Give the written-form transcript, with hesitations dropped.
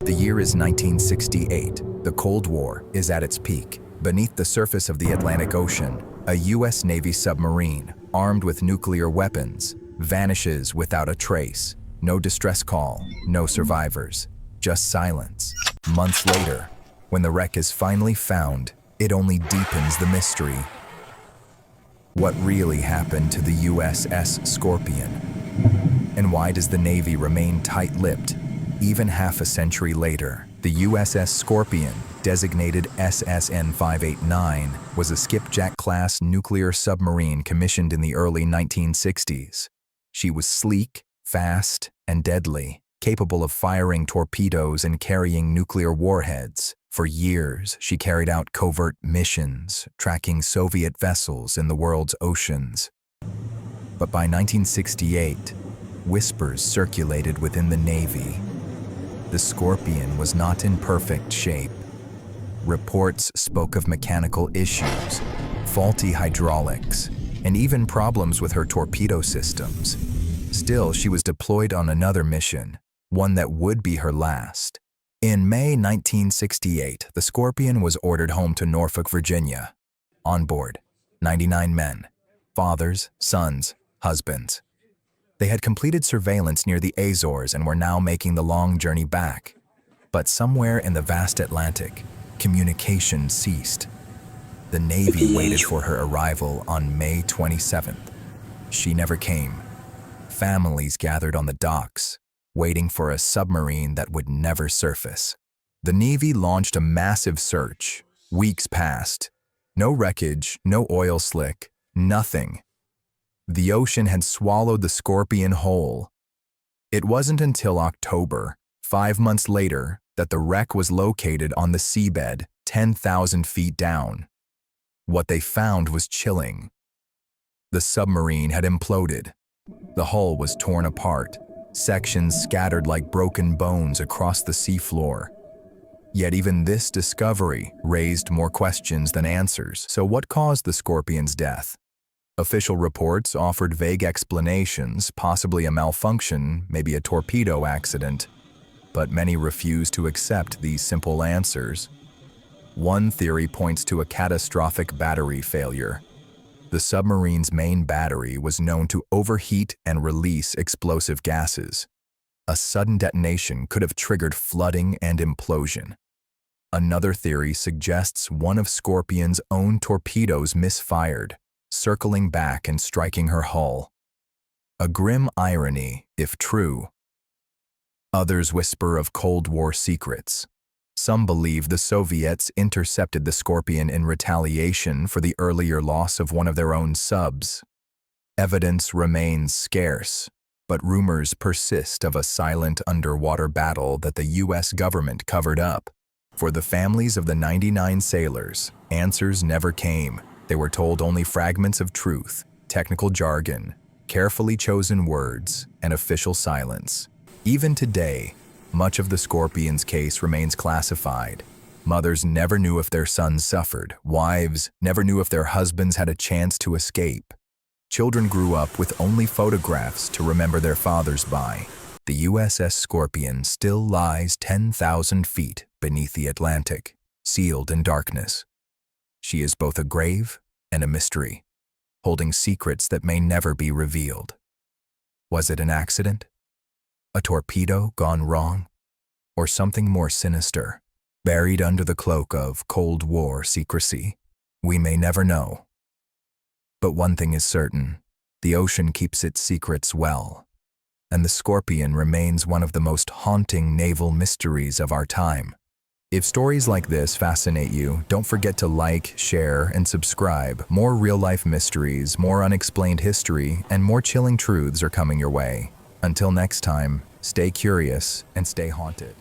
The year is 1968. The Cold War is at its peak. Beneath the surface of the Atlantic Ocean, a U.S. Navy submarine, armed with nuclear weapons, vanishes without a trace. No distress call, no survivors, just silence. Months later, when the wreck is finally found, it only deepens the mystery. What really happened to the USS Scorpion? And why does the Navy remain tight-lipped? Even half a century later, the USS Scorpion, designated SSN 589, was a skipjack-class nuclear submarine commissioned in the early 1960s. She was sleek, fast, and deadly, capable of firing torpedoes and carrying nuclear warheads. For years, she carried out covert missions, tracking Soviet vessels in the world's oceans. But by 1968, whispers circulated within the Navy. The Scorpion was not in perfect shape. Reports spoke of mechanical issues, faulty hydraulics, and even problems with her torpedo systems. Still, she was deployed on another mission, one that would be her last. In May 1968, the Scorpion was ordered home to Norfolk, Virginia. On board, 99 men, fathers, sons, husbands. They had completed surveillance near the Azores and were now making the long journey back. But somewhere in the vast Atlantic, communication ceased. The Navy waited for her arrival on May 27th. She never came. Families gathered on the docks, waiting for a submarine that would never surface. The Navy launched a massive search. Weeks passed. No wreckage, no oil slick, nothing. The ocean had swallowed the Scorpion whole. It wasn't until October, 5 months later, that the wreck was located on the seabed, 10,000 feet down. What they found was chilling. The submarine had imploded. The hull was torn apart, sections scattered like broken bones across the seafloor. Yet even this discovery raised more questions than answers. So what caused the Scorpion's death? Official reports offered vague explanations, possibly a malfunction, maybe a torpedo accident, but many refused to accept these simple answers. One theory points to a catastrophic battery failure. The submarine's main battery was known to overheat and release explosive gases. A sudden detonation could have triggered flooding and implosion. Another theory suggests one of Scorpion's own torpedoes misfired, circling back and striking her hull. A grim irony, if true. Others whisper of Cold War secrets. Some believe the Soviets intercepted the Scorpion in retaliation for the earlier loss of one of their own subs. Evidence remains scarce, but rumors persist of a silent underwater battle that the U.S. government covered up. For the families of the 99 sailors, answers never came. They were told only fragments of truth, technical jargon, carefully chosen words, and official silence. Even today, much of the Scorpion's case remains classified. Mothers never knew if their sons suffered. Wives never knew if their husbands had a chance to escape. Children grew up with only photographs to remember their fathers by. The USS Scorpion still lies 10,000 feet beneath the Atlantic, sealed in darkness. She is both a grave and a mystery, holding secrets that may never be revealed. Was it an accident? A torpedo gone wrong? Or something more sinister, buried under the cloak of Cold War secrecy? We may never know. But one thing is certain, the ocean keeps its secrets well, and the Scorpion remains one of the most haunting naval mysteries of our time. If stories like this fascinate you, don't forget to like, share, and subscribe. More real-life mysteries, more unexplained history, and more chilling truths are coming your way. Until next time, stay curious and stay haunted.